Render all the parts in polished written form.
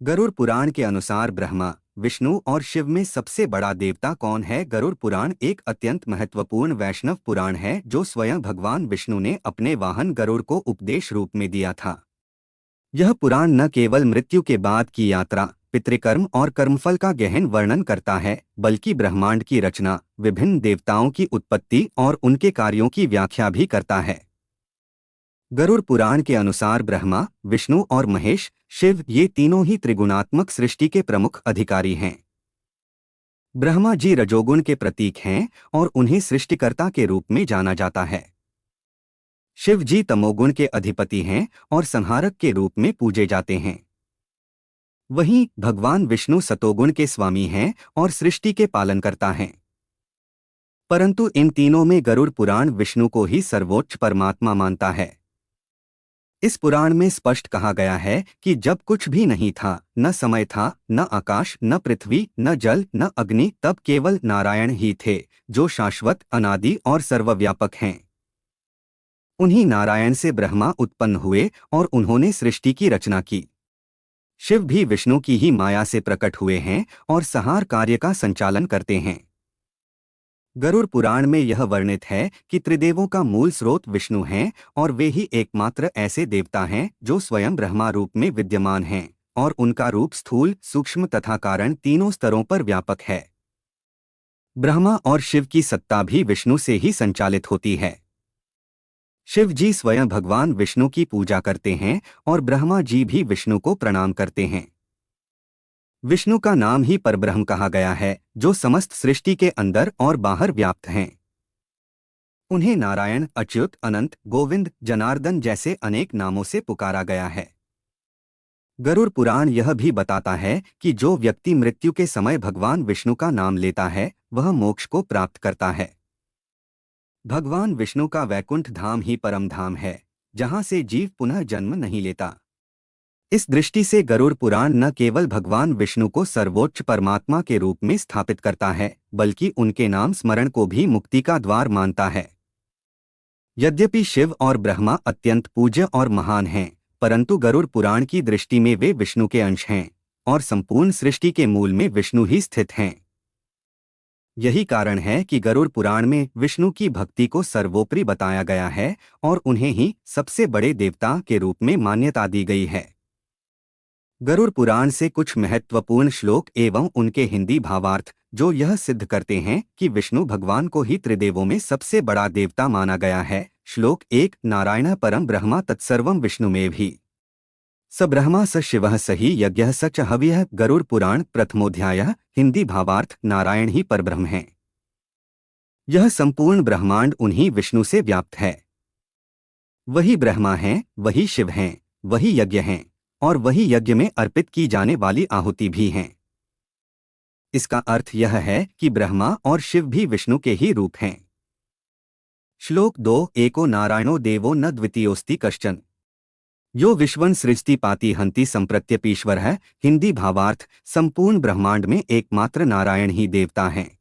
गरुड़ पुराण के अनुसार ब्रह्मा, विष्णु और शिव में सबसे बड़ा देवता कौन है? गरुड़ पुराण एक अत्यंत महत्वपूर्ण वैष्णव पुराण है जो स्वयं भगवान विष्णु ने अपने वाहन गरुड़ को उपदेश रूप में दिया था। यह पुराण न केवल मृत्यु के बाद की यात्रा, पितृकर्म और कर्मफल का गहन वर्णन करता है, बल्कि ब्रह्मांड की रचना, विभिन्न देवताओं की उत्पत्ति और उनके कार्यों की व्याख्या भी करता है। गरुड़ पुराण के अनुसार ब्रह्मा, विष्णु और महेश, शिव ये तीनों ही त्रिगुणात्मक सृष्टि के प्रमुख अधिकारी हैं। ब्रह्मा जी रजोगुण के प्रतीक हैं और उन्हें सृष्टिकर्ता के रूप में जाना जाता है। शिव जी तमोगुण के अधिपति हैं और संहारक के रूप में पूजे जाते हैं। वहीं भगवान विष्णु सतोगुण के स्वामी हैं और सृष्टि के पालनकर्ता हैं। परंतु इन तीनों में गरुड़ पुराण विष्णु को ही सर्वोच्च परमात्मा मानता है। इस पुराण में स्पष्ट कहा गया है कि जब कुछ भी नहीं था, न समय था, न आकाश, न पृथ्वी, न जल, न अग्नि, तब केवल नारायण ही थे, जो शाश्वत, अनादि और सर्वव्यापक हैं। उन्हीं नारायण से ब्रह्मा उत्पन्न हुए और उन्होंने सृष्टि की रचना की। शिव भी विष्णु की ही माया से प्रकट हुए हैं और संहार कार्य का संचालन करते हैं। गरुड़ पुराण में यह वर्णित है कि त्रिदेवों का मूल स्रोत विष्णु हैं और वे ही एकमात्र ऐसे देवता हैं जो स्वयं ब्रह्मा रूप में विद्यमान हैं, और उनका रूप स्थूल, सूक्ष्म तथा कारण तीनों स्तरों पर व्यापक है। ब्रह्मा और शिव की सत्ता भी विष्णु से ही संचालित होती है। शिव जी स्वयं भगवान विष्णु की पूजा करते हैं और ब्रह्मा जी भी विष्णु को प्रणाम करते हैं। विष्णु का नाम ही परब्रह्म कहा गया है, जो समस्त सृष्टि के अंदर और बाहर व्याप्त हैं। उन्हें नारायण, अच्युत, अनंत, गोविंद, जनार्दन जैसे अनेक नामों से पुकारा गया है। गरुड़ पुराण यह भी बताता है कि जो व्यक्ति मृत्यु के समय भगवान विष्णु का नाम लेता है, वह मोक्ष को प्राप्त करता है। भगवान विष्णु का वैकुंठ धाम ही परम धाम है, जहां से जीव पुनः जन्म नहीं लेता। इस दृष्टि से गरुड़ पुराण न केवल भगवान विष्णु को सर्वोच्च परमात्मा के रूप में स्थापित करता है, बल्कि उनके नाम स्मरण को भी मुक्ति का द्वार मानता है। यद्यपि शिव और ब्रह्मा अत्यंत पूज्य और महान हैं, परंतु गरुड़ पुराण की दृष्टि में वे विष्णु के अंश हैं और संपूर्ण सृष्टि के मूल में विष्णु ही स्थित हैं। यही कारण है कि गरुड़ पुराण में विष्णु की भक्ति को सर्वोपरि बताया गया है और उन्हें ही सबसे बड़े देवता के रूप में मान्यता दी गई है। गरुड़ पुराण से कुछ महत्वपूर्ण श्लोक एवं उनके हिंदी भावार्थ जो यह सिद्ध करते हैं कि विष्णु भगवान को ही त्रिदेवों में सबसे बड़ा देवता माना गया है। श्लोक 1, नारायण परम ब्रह्मा तत्सर्वं विष्णुमेव ही स ब्रह्मा स शिवः स ही यज्ञः स च हव्यः। गरुड़ पुराण प्रथमोध्याय। हिंदी भावार्थ, नारायण ही परब्रह्म हैं। यह संपूर्ण ब्रह्मांड उन्हीं विष्णु से व्याप्त है। वही ब्रह्मा हैं, वही शिव हैं, वही यज्ञ हैं और वही यज्ञ में अर्पित की जाने वाली आहुति भी हैं। इसका अर्थ यह है कि ब्रह्मा और शिव भी विष्णु के ही रूप हैं। श्लोक 2, एको नारायणो देवो न द्वितीयोस्ति कश्चन यो विश्वं सृजति पाति हन्ति संप्रत्यपीश्वर है। हिंदी भावार्थ, संपूर्ण ब्रह्मांड में एकमात्र नारायण ही देवता हैं।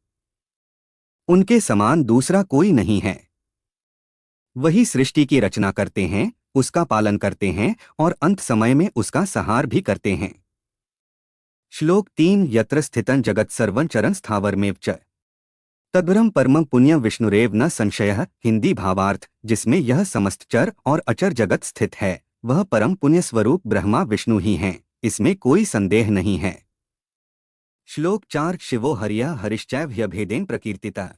उनके समान दूसरा कोई नहीं है। वही सृष्टि की रचना करते हैं, उसका पालन करते हैं और अंत समय में उसका संहार भी करते हैं। श्लोक 3, यत्र स्थितं जगत् सर्वं चरन् स्थावरमेव च तद्ब्रह्म परमं पुण्यं विष्णुरेव न संशयः। हिंदी भावार्थ, जिसमें यह समस्त चर और अचर जगत स्थित है, वह परम पुण्य स्वरूप ब्रह्मा विष्णु ही हैं, इसमें कोई संदेह नहीं है। श्लोक 4, शिवो हरियः हरिश्चैव ह्यभेदेन प्रकीर्तितः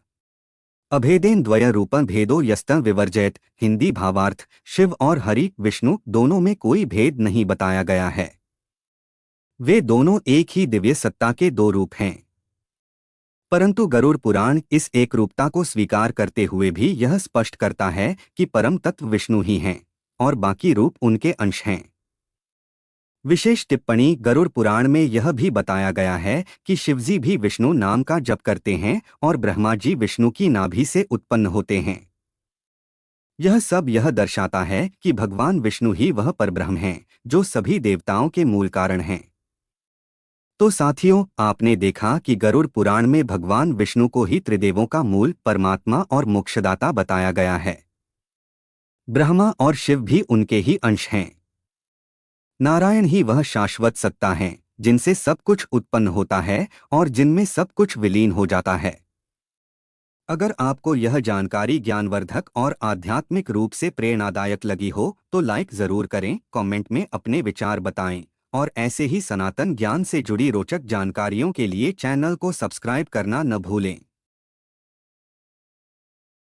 अभेदेन द्वय रूपं भेदो यस्तं विवर्जयत। हिंदी भावार्थ, शिव और हरि, विष्णु दोनों में कोई भेद नहीं बताया गया है। वे दोनों एक ही दिव्य सत्ता के दो रूप हैं। परंतु गरुड़ पुराण इस एक रूपता को स्वीकार करते हुए भी यह स्पष्ट करता है कि परम तत्व विष्णु ही हैं और बाकी रूप उनके अंश हैं। विशेष टिप्पणी, गरुड़ पुराण में यह भी बताया गया है कि शिवजी भी विष्णु नाम का जप करते हैं और ब्रह्मा जी विष्णु की नाभि से उत्पन्न होते हैं। यह सब यह दर्शाता है कि भगवान विष्णु ही वह परब्रह्म हैं जो सभी देवताओं के मूल कारण हैं। तो साथियों, आपने देखा कि गरुड़ पुराण में भगवान विष्णु को ही त्रिदेवों का मूल, परमात्मा और मोक्षदाता बताया गया है। ब्रह्मा और शिव भी उनके ही अंश हैं। नारायण ही वह शाश्वत सत्ता हैं जिनसे सब कुछ उत्पन्न होता है और जिनमें सब कुछ विलीन हो जाता है। अगर आपको यह जानकारी ज्ञानवर्धक और आध्यात्मिक रूप से प्रेरणादायक लगी हो तो लाइक ज़रूर करें, कमेंट में अपने विचार बताएं और ऐसे ही सनातन ज्ञान से जुड़ी रोचक जानकारियों के लिए चैनल को सब्सक्राइब करना न भूलें।